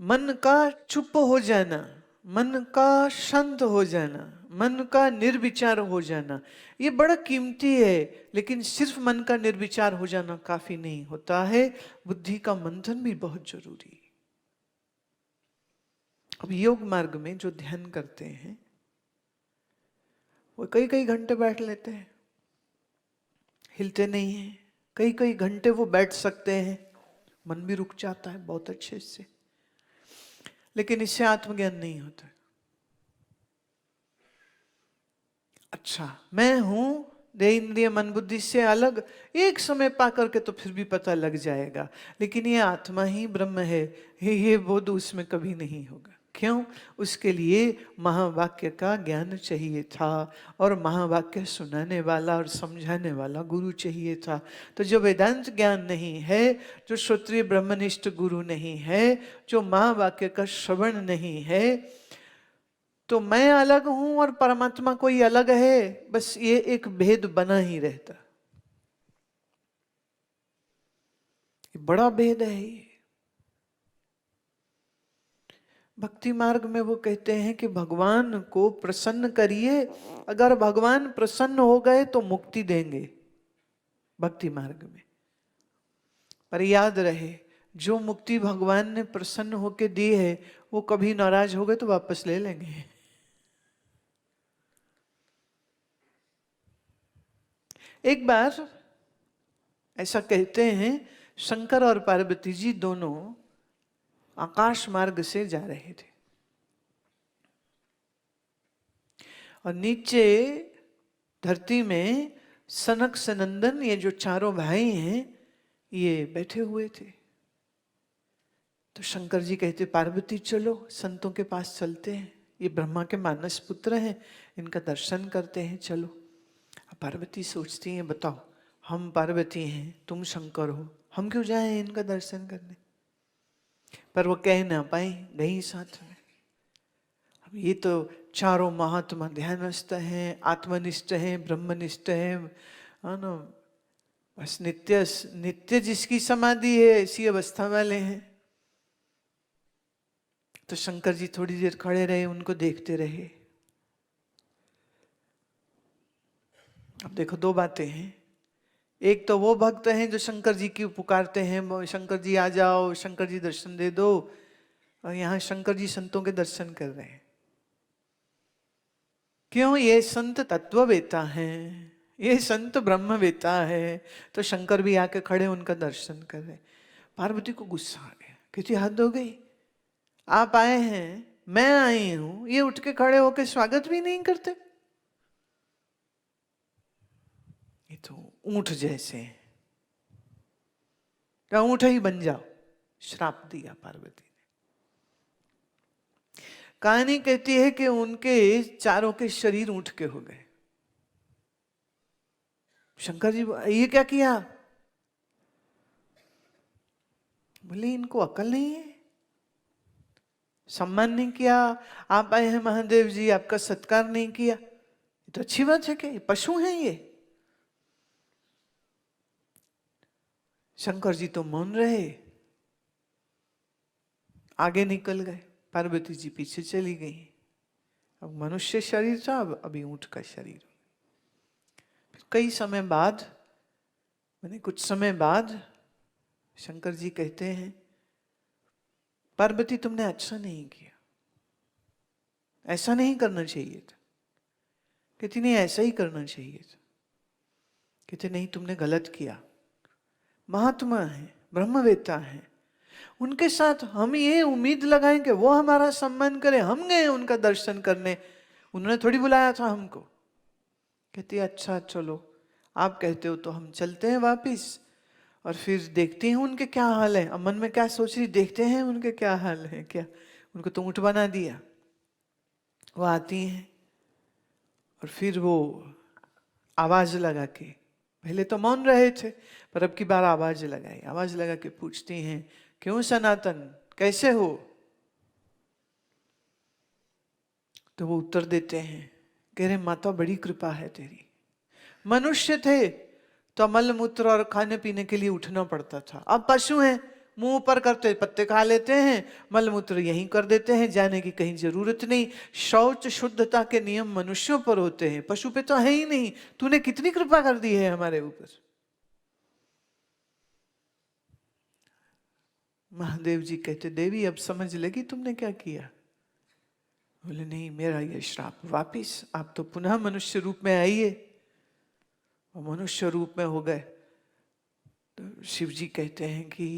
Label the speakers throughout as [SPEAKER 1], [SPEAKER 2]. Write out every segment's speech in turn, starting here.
[SPEAKER 1] मन का चुप हो जाना, मन का शांत हो जाना, मन का निर्विचार हो जाना, ये बड़ा कीमती है। लेकिन सिर्फ मन का निर्विचार हो जाना काफी नहीं होता है, बुद्धि का मंथन भी बहुत जरूरी है। अब योग मार्ग में जो ध्यान करते हैं वो कई कई घंटे बैठ लेते हैं, हिलते नहीं हैं। कई कई घंटे वो बैठ सकते हैं, मन भी रुक जाता है बहुत अच्छे से, लेकिन इससे आत्मज्ञान नहीं होता। अच्छा मैं हूं देह इंद्रिय मन बुद्धि से अलग, एक समय पा करके तो फिर भी पता लग जाएगा, लेकिन ये आत्मा ही ब्रह्म है, ये बोध उसमें कभी नहीं होगा। क्यों? उसके लिए महावाक्य का ज्ञान चाहिए था, और महावाक्य सुनाने वाला और समझाने वाला गुरु चाहिए था। तो जो वेदांत ज्ञान नहीं है, जो श्रोत्रिय ब्रह्मनिष्ठ गुरु नहीं है, जो महावाक्य का श्रवण नहीं है, तो मैं अलग हूं और परमात्मा कोई अलग है, बस ये एक भेद बना ही रहता। ये बड़ा भेद है ये। भक्ति मार्ग में वो कहते हैं कि भगवान को प्रसन्न करिए, अगर भगवान प्रसन्न हो गए तो मुक्ति देंगे भक्ति मार्ग में। पर याद रहे, जो मुक्ति भगवान ने प्रसन्न होके दी है वो कभी नाराज हो गए तो वापस ले लेंगे। एक बार ऐसा कहते हैं, शंकर और पार्वती जी दोनों आकाश मार्ग से जा रहे थे, और नीचे धरती में सनक सनंदन, ये जो चारों भाई हैं, ये बैठे हुए थे। तो शंकर जी कहते, पार्वती चलो संतों के पास चलते हैं, ये ब्रह्मा के मानस पुत्र हैं, इनका दर्शन करते हैं, चलो। अब पार्वती सोचती हैं, बताओ हम पार्वती हैं, तुम शंकर हो, हम क्यों जाएं इनका दर्शन करने? पर वो कह ना पाई, गई साथ में। अब ये तो चारों महात्मा ध्यानस्थ हैं, आत्मनिष्ठ हैं, ब्रह्मनिष्ठ हैं, है ना, बस नित्य नित्य जिसकी समाधि है ऐसी अवस्था वाले हैं। तो शंकर जी थोड़ी देर खड़े रहे, उनको देखते रहे। अब देखो दो बातें हैं, एक तो वो भक्त हैं जो शंकर जी की पुकारते हैं, शंकर जी आ जाओ, शंकर जी दर्शन दे दो, और यहाँ शंकर जी संतों के दर्शन कर रहे हैं। क्यों? ये संत तत्ववेता हैं, ये संत ब्रह्मवेता है, तो शंकर भी आके खड़े उनका दर्शन कर रहे। पार्वती को गुस्सा आ गया, कहती हद हो गई, आप आए हैं, मैं आई हूं, ये उठ के खड़े होके स्वागत भी नहीं करते। ये तो ऊंट जैसे हैं, क्या ऊंट ही बन जाओ, श्राप दिया पार्वती ने। कहानी कहती है कि उनके चारों के शरीर ऊंट के हो गए। शंकर जी ये क्या किया? बोले इनको अकल नहीं है, सम्मान नहीं किया, आप आए हैं महादेव जी, आपका सत्कार नहीं किया, ये तो अच्छी बात है कि पशु हैं ये। शंकर जी तो मौन रहे, आगे निकल गए, पार्वती जी पीछे चली गई। अब मनुष्य शरीर था, अब अभी ऊंट का शरीर। फिर कई समय बाद, मैंने कुछ समय बाद, शंकर जी कहते हैं, पार्वती तुमने अच्छा नहीं किया, ऐसा नहीं करना चाहिए था। कहती नहीं ऐसा ही करना चाहिए था। कहते नहीं तुमने गलत किया, महात्मा है, ब्रह्मवेत्ता है, उनके साथ हम ये उम्मीद लगाएं कि वो हमारा सम्मान करें, हम गए उनका दर्शन करने, उन्होंने थोड़ी बुलाया था हमको। कहती अच्छा चलो, आप कहते हो तो हम चलते हैं वापिस, और फिर देखते हैं उनके क्या हाल है। अब मन में क्या सोच रही, देखते हैं उनके क्या हाल है, क्या उनको तो ऊंट बना दिया। वो आती हैं और फिर वो आवाज लगा के, पहले तो मौन रहे थे पर अब की बार आवाज लगाई, आवाज लगा के पूछती हैं, क्यों सनातन, कैसे हो? तो वो उत्तर देते हैं, कह रहे माता बड़ी कृपा है तेरी, मनुष्य थे तो मल मूत्र और खाने पीने के लिए उठना पड़ता था, अब पशु हैं, मुंह ऊपर करते पत्ते खा लेते हैं, मलमूत्र यहीं कर देते हैं, जाने की कहीं जरूरत नहीं। शौच शुद्धता के नियम मनुष्यों पर होते हैं, पशु पे तो है ही नहीं। तूने कितनी कृपा कर दी है हमारे ऊपर। महादेव जी कहते, देवी अब समझ लगी तुमने क्या किया? बोले नहीं, मेरा ये श्राप वापिस, आप तो पुनः मनुष्य रूप में आइए। और मनुष्य रूप में हो गए। तो शिव जी कहते हैं कि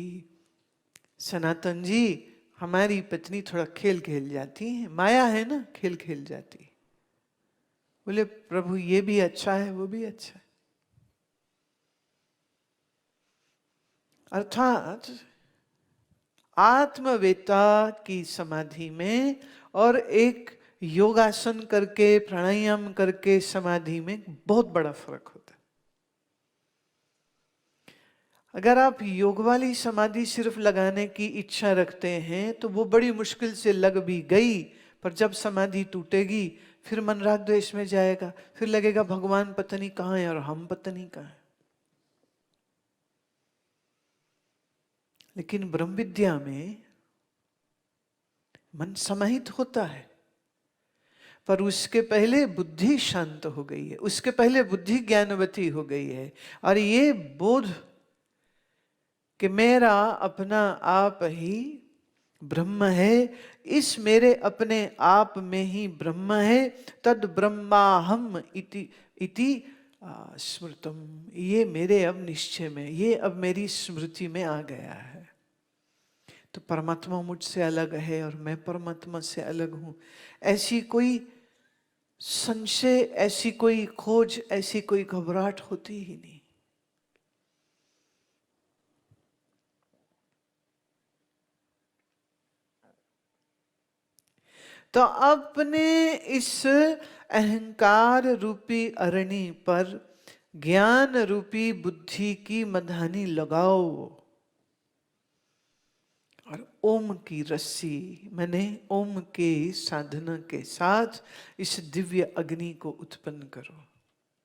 [SPEAKER 1] सनातन जी, हमारी पत्नी थोड़ा खेल खेल जाती है, माया है ना, खेल खेल जाती। बोले प्रभु ये भी अच्छा है, वो भी अच्छा है। अर्थात आत्मवेता की समाधि में और एक योगासन करके प्राणायाम करके समाधि में बहुत बड़ा फर्क होता है। अगर आप योग वाली समाधि सिर्फ लगाने की इच्छा रखते हैं तो वो बड़ी मुश्किल से लग भी गई, पर जब समाधि टूटेगी फिर मन राग द्वेष में जाएगा, फिर लगेगा भगवान पता नहीं कहाँ है और हम पता नहीं कहाँ है। लेकिन ब्रह्म विद्या में मन समाहित होता है, पर उसके पहले बुद्धि शांत हो गई है, उसके पहले बुद्धि ज्ञानवती हो गई है। और ये बोध कि मेरा अपना आप ही ब्रह्म है, इस मेरे अपने आप में ही ब्रह्म है, तद ब्रह्माहम इति इति स्मृतम, ये मेरे अब निश्चय में, ये अब मेरी स्मृति में आ गया है। तो परमात्मा मुझसे अलग है और मैं परमात्मा से अलग हूं, ऐसी कोई संशय, ऐसी कोई खोज, ऐसी कोई घबराहट होती ही नहीं। तो अपने इस अहंकार रूपी अरणी पर ज्ञान रूपी बुद्धि की मधानी लगाओ और ओम की रस्सी, मैंने ओम के साधना के साथ इस दिव्य अग्नि को उत्पन्न करो।